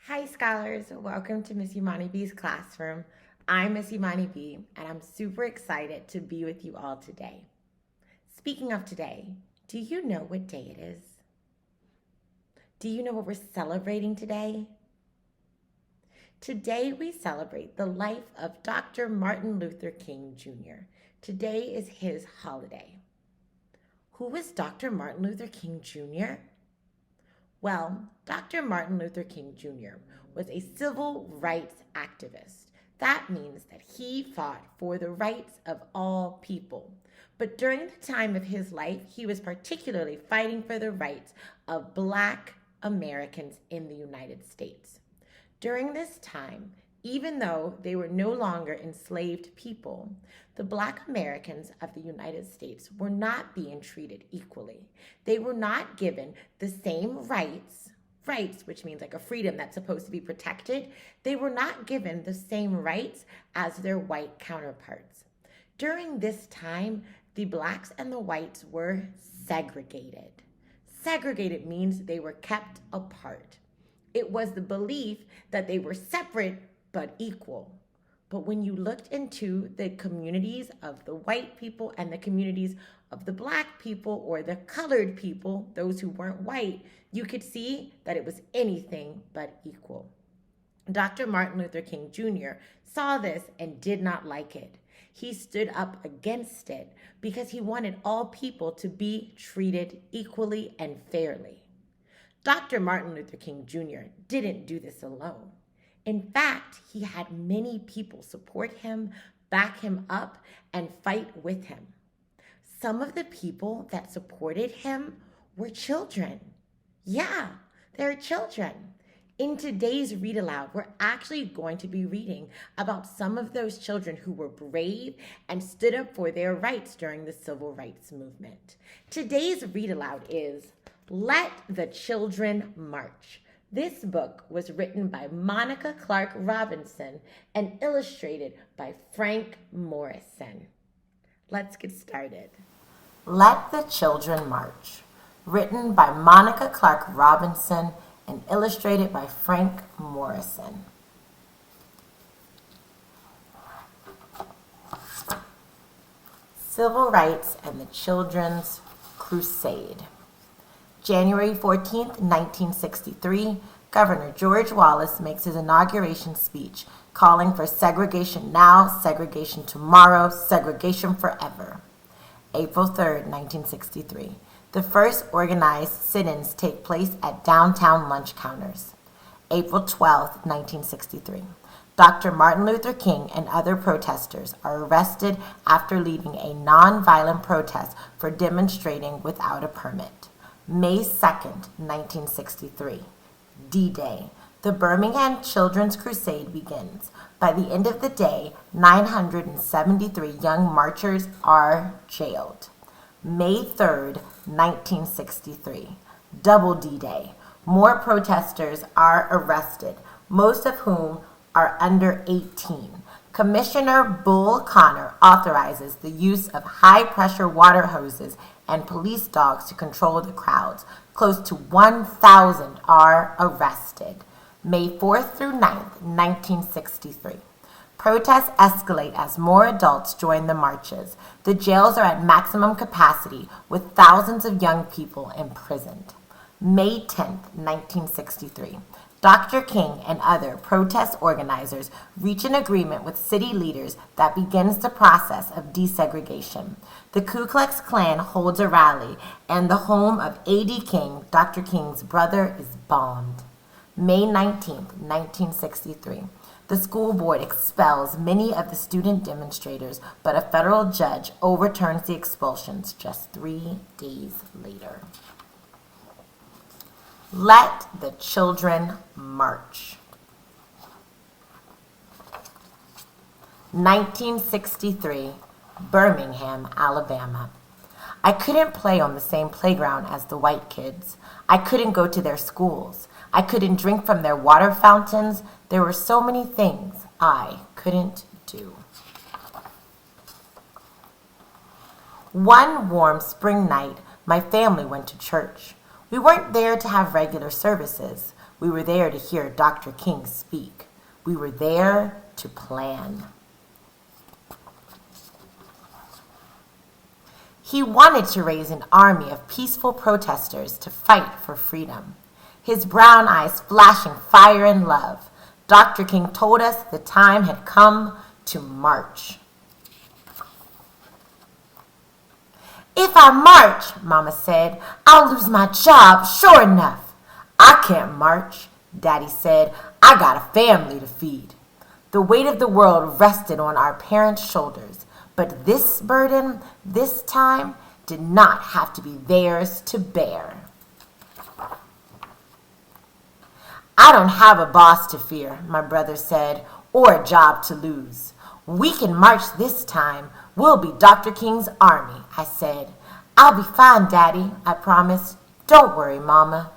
Hi scholars, welcome to Miss Imani B's classroom. I'm Miss Imani B, and I'm super excited to be with you all today. Speaking of today, do you know what day it is? Do you know what we're celebrating today? Today we celebrate the life of Dr. Martin Luther King Jr. Today is his holiday. Who was Dr. Martin Luther King Jr.? Well, Dr. Martin Luther King Jr. was a civil rights activist. That means that he fought for the rights of all people. But during the time of his life, he was particularly fighting for the rights of Black Americans in the United States. During this time, even though they were no longer enslaved people, the Black Americans of the United States were not being treated equally. They were not given the same rights, which means like a freedom that's supposed to be protected. They were not given the same rights as their white counterparts. During this time, the Blacks and the whites were segregated. Segregated means they were kept apart. It was the belief that they were separate but equal. But when you looked into the communities of the white people and the communities of the Black people or the colored people, those who weren't white, you could see that it was anything but equal. Dr. Martin Luther King Jr. saw this and did not like it. He stood up against it because he wanted all people to be treated equally and fairly. Dr. Martin Luther King Jr. didn't do this alone. In fact, he had many people support him, back him up, and fight with him. Some of the people that supported him were children. Yeah, they're children. In today's Read Aloud, we're actually going to be reading about some of those children who were brave and stood up for their rights during the Civil Rights Movement. Today's Read Aloud is Let the Children March. This book was written by Monica Clark Robinson and illustrated by Frank Morrison. Let's get started. Let the Children March, written by Monica Clark Robinson and illustrated by Frank Morrison. Civil Rights and the Children's Crusade. January 14th, 1963, Governor George Wallace makes his inauguration speech calling for segregation now, segregation tomorrow, segregation forever. April 3rd, 1963. The first organized sit-ins take place at downtown lunch counters. April 12th, 1963. Dr. Martin Luther King and other protesters are arrested after leading a nonviolent protest for demonstrating without a permit. May 2nd, 1963. D-Day. The Birmingham Children's Crusade begins. By the end of the day, 973 young marchers are jailed. May 3rd, 1963. Double D-Day. More protesters are arrested, most of whom are under 18. Commissioner Bull Connor authorizes the use of high-pressure water hoses and police dogs to control the crowds. Close to 1,000 are arrested. May 4th through 9th, 1963. Protests escalate as more adults join the marches. The jails are at maximum capacity with thousands of young people imprisoned. May 10th, 1963. Dr. King and other protest organizers reach an agreement with city leaders that begins the process of desegregation. The Ku Klux Klan holds a rally, and the home of A.D. King, Dr. King's brother, is bombed. May 19th, 1963. The school board expels many of the student demonstrators, but a federal judge overturns the expulsions just 3 days later. Let the Children March. 1963, Birmingham, Alabama. I couldn't play on the same playground as the white kids. I couldn't go to their schools. I couldn't drink from their water fountains. There were so many things I couldn't do. One warm spring night, my family went to church. We weren't there to have regular services. We were there to hear Dr. King speak. We were there to plan. He wanted to raise an army of peaceful protesters to fight for freedom. His brown eyes flashing fire and love, Dr. King told us the time had come to march. "If I march," Mama said, "I'll lose my job, sure enough." "I can't march," Daddy said. "I got a family to feed." The weight of the world rested on our parents' shoulders, but this burden, this time, did not have to be theirs to bear. "I don't have a boss to fear," my brother said, "or a job to lose. We can march this time. We'll be Dr. King's army," I said. "I'll be fine, Daddy," I promised. "Don't worry, Mama."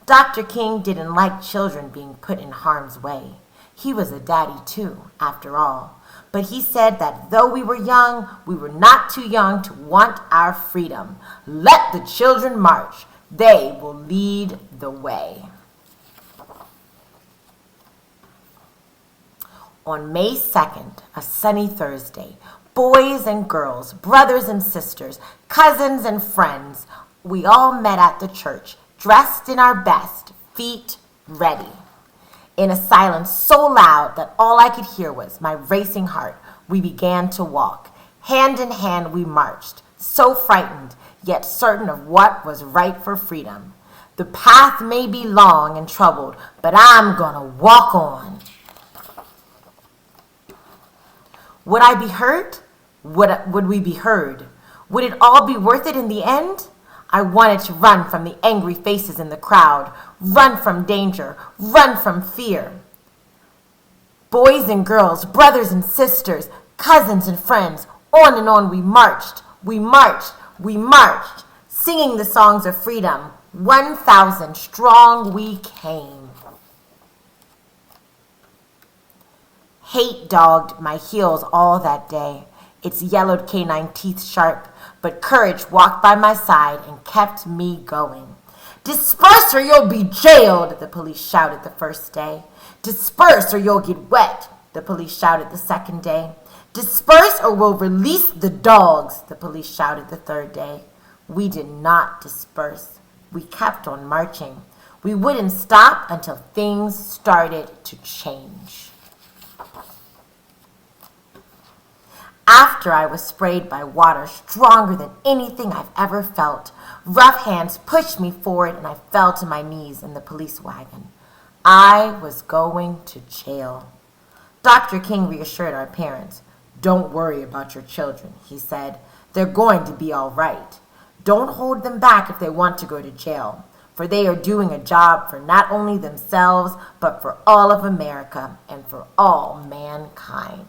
Dr. King didn't like children being put in harm's way. He was a daddy too, after all. But he said that though we were young, we were not too young to want our freedom. Let the children march. They will lead the way. On May 2nd, a sunny Thursday, boys and girls, brothers and sisters, cousins and friends, we all met at the church, dressed in our best, feet ready. In a silence so loud that all I could hear was my racing heart, we began to walk. Hand in hand we marched, so frightened, yet certain of what was right for freedom. The path may be long and troubled, but I'm gonna walk on. Would I be hurt? Would we be heard? Would it all be worth it in the end? I wanted to run from the angry faces in the crowd, run from danger, run from fear. Boys and girls, brothers and sisters, cousins and friends, on we marched, we marched, we marched, singing the songs of freedom. 1,000 strong we came. Hate dogged my heels all that day, its yellowed canine teeth sharp, but courage walked by my side and kept me going. "Disperse or you'll be jailed," the police shouted the first day. "Disperse or you'll get wet," the police shouted the second day. "Disperse or we'll release the dogs," the police shouted the third day. We did not disperse. We kept on marching. We wouldn't stop until things started to change. After I was sprayed by water stronger than anything I've ever felt, rough hands pushed me forward and I fell to my knees in the police wagon. I was going to jail. Dr. King reassured our parents. "Don't worry about your children," he said. "They're going to be all right. Don't hold them back if they want to go to jail, for they are doing a job for not only themselves, but for all of America and for all mankind."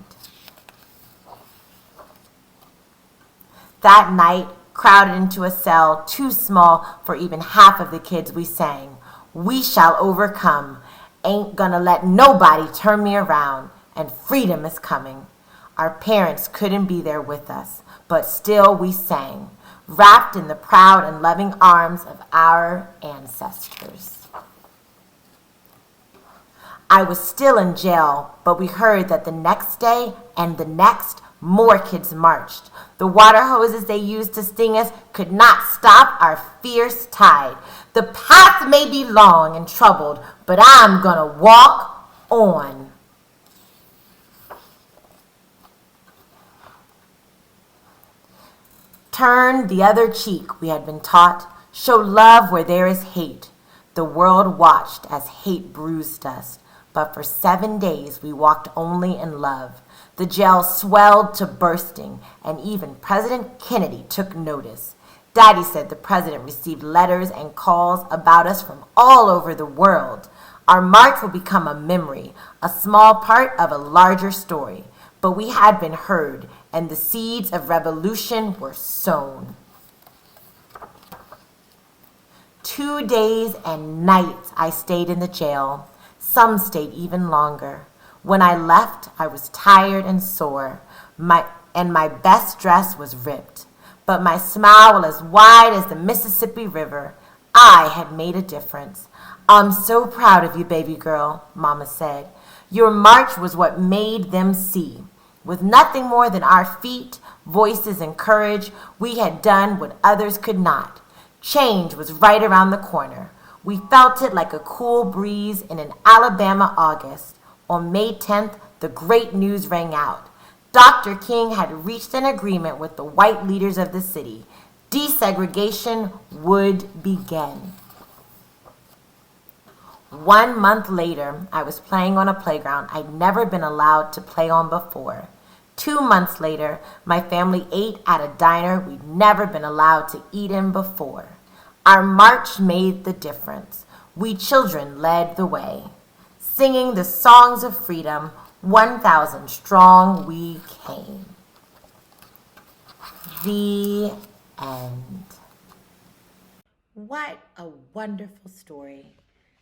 That night, crowded into a cell too small for even half of the kids, we sang, "We shall overcome, ain't gonna let nobody turn me around, and freedom is coming." Our parents couldn't be there with us, but still we sang, wrapped in the proud and loving arms of our ancestors. I was still in jail, but we heard that the next day and the next, more kids marched. The water hoses they used to sting us could not stop our fierce tide. The path may be long and troubled, but I'm gonna walk on. Turn the other cheek, we had been taught. Show love where there is hate. The world watched as hate bruised us, but for 7 days we walked only in love. The jail swelled to bursting, and even President Kennedy took notice. Daddy said the president received letters and calls about us from all over the world. Our march would become a memory, a small part of a larger story. But we had been heard, and the seeds of revolution were sown. 2 days and nights I stayed in the jail. Some stayed even longer. When I left, I was tired and sore, and my best dress was ripped. but my smile was as wide as the Mississippi River. I had made a difference. I'm so proud of you, baby girl, Mama said. Your march was what made them see. With nothing more than our feet, voices, and courage, we had done what others could not. Change was right around the corner. We felt it like a cool breeze in an Alabama August. On May 10th, the great news rang out. Dr. King had reached an agreement with the white leaders of the city. Desegregation would begin. 1 month later, I was playing on a playground I'd never been allowed to play on before. 2 months later, my family ate at a diner we'd never been allowed to eat in before. Our march made the difference. We children led the way. Singing the songs of freedom, 1,000 strong we came. The end. What a wonderful story.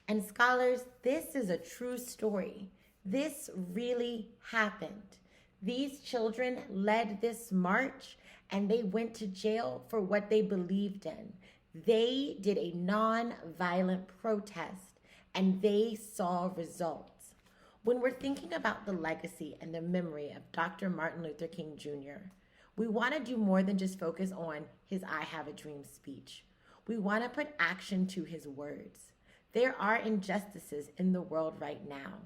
And scholars, this is a true story. This really happened. These children led this march and they went to jail for what they believed in. They did a non-violent protest and they saw results. When we're thinking about the legacy and the memory of Dr. Martin Luther King Jr., we want to do more than just focus on his I Have a Dream speech. We want to put action to his words. There are injustices in the world right now,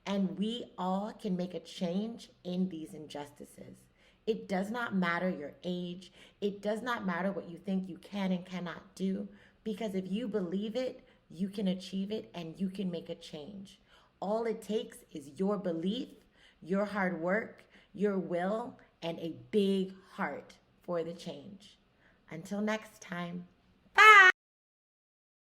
and we all can make a change in these injustices. It does not matter your age. It does not matter what you think you can and cannot do, because if you believe it, you can achieve it and you can make a change. All it takes is your belief, your hard work, your will, and a big heart for the change. Until next time.